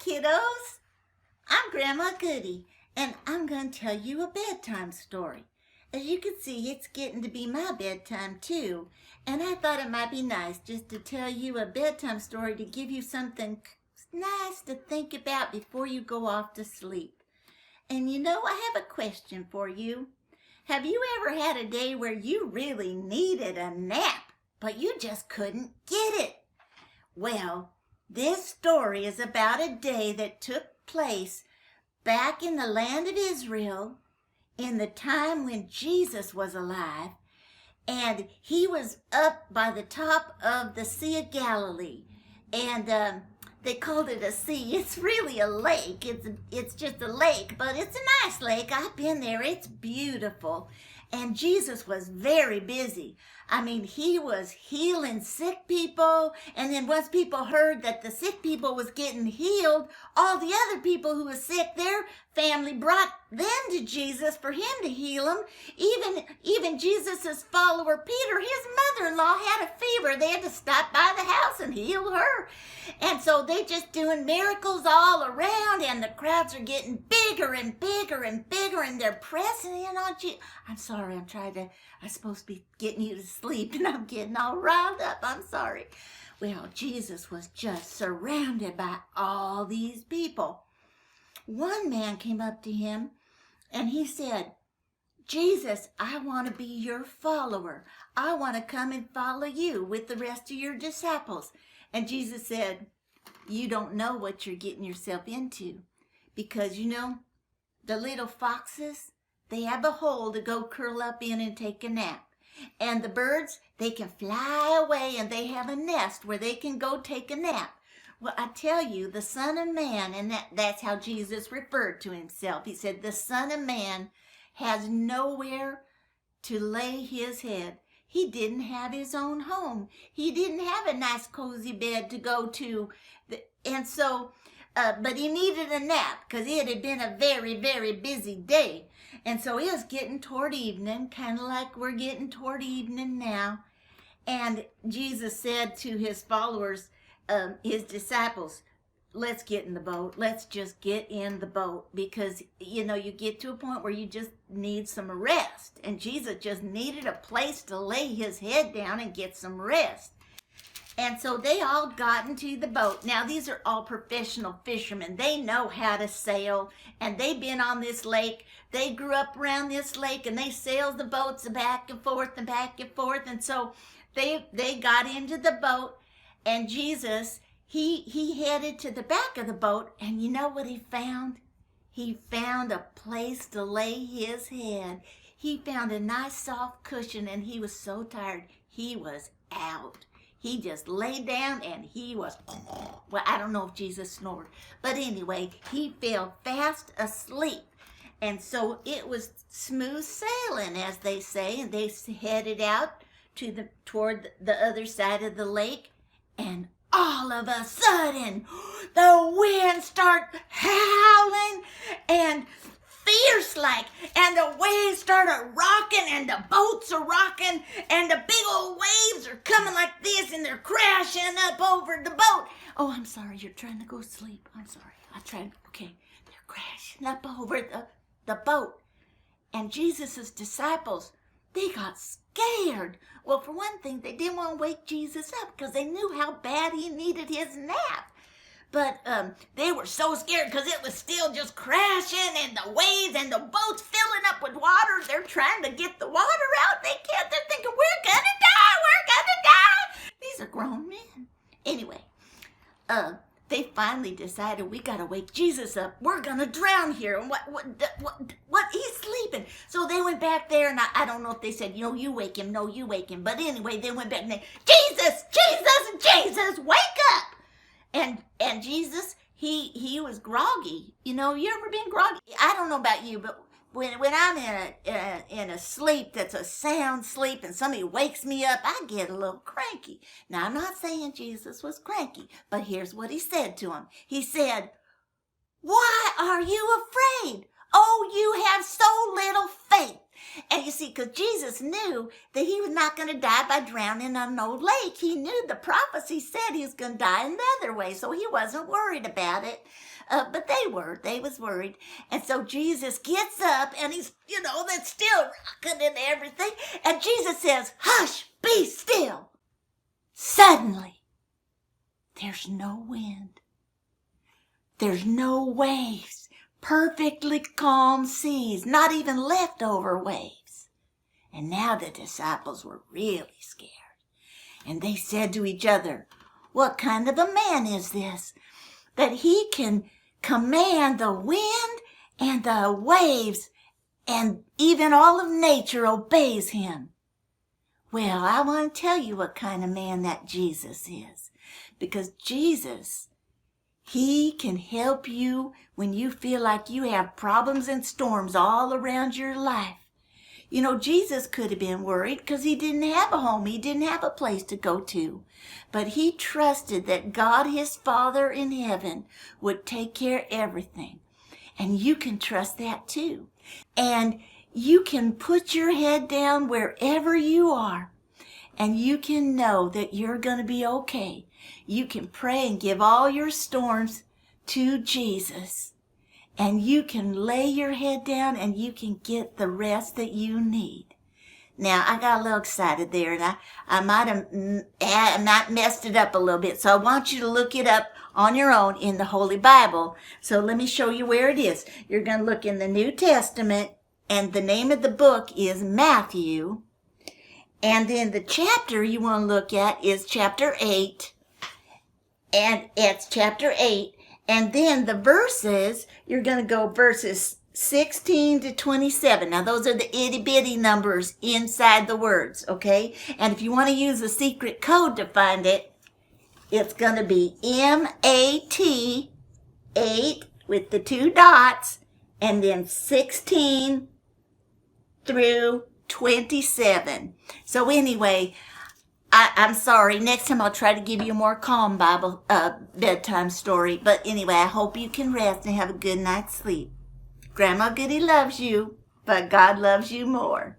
kiddos. I'm Grandma Goodie, and I'm going to tell you a bedtime story. As you can see, it's getting to be my bedtime too, and I thought it might be nice just to tell you a bedtime story to give you something nice to think about before you go off to sleep. And you know, I have a question for you. Have you ever had a day where you really needed a nap, but you just couldn't get it? Well, this story is about a day that took place back in the land of Israel in the time when Jesus was alive, and he was up by the top of the Sea of Galilee, and they called it a sea. It's really a lake. It's just a lake, but it's a nice lake. I've been there. It's beautiful. And Jesus was very busy. I mean, he was healing sick people. And then once people heard that the sick people was getting healed, all the other people who were sick, their family brought them to Jesus for him to heal them. Even Jesus's follower, Peter, his mother-in-law had a fever. They had to stop by the house and heal her. And so they just doing miracles all around, and the crowds are getting bigger and bigger and bigger, and they're pressing in on Jesus. I'm sorry, I'm supposed to be getting you to sleep, and I'm getting all riled up. I'm sorry. Well, Jesus was just surrounded by all these people. One man came up to him, and he said, Jesus, I want to be your follower. I want to come and follow you with the rest of your disciples. And Jesus said, you don't know what you're getting yourself into, because, you know, the little foxes, they have a hole to go curl up in and take a nap. And the birds, they can fly away, and they have a nest where they can go take a nap. Well, I tell you, the Son of Man, and that's how Jesus referred to himself. He said, the Son of Man has nowhere to lay his head. He didn't have his own home. He didn't have a nice cozy bed to go to. But he needed a nap because it had been a very, very busy day. And so it was getting toward evening, kind of like we're getting toward evening now. And Jesus said to his followers, his disciples, let's get in the boat. Let's just get in the boat, because, you know, you get to a point where you just need some rest. And Jesus just needed a place to lay his head down and get some rest. And so they all got into the boat. Now, these are all professional fishermen. They know how to sail, and they've been on this lake. They grew up around this lake, and they sailed the boats back and forth and back and forth. And so they got into the boat, and Jesus, he headed to the back of the boat, and you know what he found? He found a place to lay his head. He found a nice soft cushion, and he was so tired, he was out. He just lay down, and he was, well, I don't know if Jesus snored, but anyway, he fell fast asleep. And so it was smooth sailing, as they say, and they headed out toward the other side of the lake, and all of a sudden, the wind started howling and fierce like, and the waves started rocking, and the boats are rocking, and the big old waves are coming like this, and they're crashing up over the boat. Oh, I'm sorry, you're trying to go to sleep. I'm sorry. Okay, they're crashing up over the boat. And Jesus' disciples, they got scared. Well, for one thing, they didn't want to wake Jesus up because they knew how bad he needed his nap. But they were so scared because it was still just crashing, and the waves and the boats filling up with water. They're trying to get the water out. They can't. They're thinking, we're going to die. We're going to die. These are grown men. Anyway, they finally decided, we got to wake Jesus up. We're going to drown here. And what? He's sleeping. So they went back there, and I don't know if they said, no, you wake him. No, you wake him. But anyway, they went back and they, Jesus, wake up. And Jesus, he was groggy. You know, you ever been groggy? I don't know about you, but when I'm in a sleep that's a sound sleep and somebody wakes me up, I get a little cranky. Now, I'm not saying Jesus was cranky, but here's what he said to him. He said, why are you afraid? Oh, you have so little faith. And you see, because Jesus knew that he was not going to die by drowning on no lake. He knew the prophecy said he was going to die in the other way, so he wasn't worried about it. But they were. They was worried. And so Jesus gets up, and he's, that's still rocking and everything. And Jesus says, hush, be still. Suddenly, there's no wind. There's no waves. Perfectly calm seas, not even leftover waves. And now the disciples were really scared. And they said to each other, what kind of a man is this, that he can command the wind and the waves, and even all of nature obeys him? Well, I want to tell you what kind of man that Jesus is. Because Jesus, he can help you when you feel like you have problems and storms all around your life. Jesus could have been worried because he didn't have a home. He didn't have a place to go to. But he trusted that God, his Father in heaven, would take care of everything. And you can trust that too. And you can put your head down wherever you are. And you can know that you're going to be okay. You can pray and give all your storms to Jesus. And you can lay your head down and you can get the rest that you need. Now, I got a little excited there, and I might have not messed it up a little bit. So I want you to look it up on your own in the Holy Bible. So let me show you where it is. You're going to look in the New Testament, and the name of the book is Matthew. And then the chapter you want to look at is chapter 8. And it's chapter 8. And then the verses, you're going to go verses 16 to 27. Now, those are the itty-bitty numbers inside the words, okay? And if you want to use a secret code to find it, it's going to be M-A-T 8 with the 2 dots, and then 16 through 27. So anyway, I'm sorry. Next time I'll try to give you a more calm Bible bedtime story. But anyway, I hope you can rest and have a good night's sleep. Grandma Goodie loves you, but God loves you more.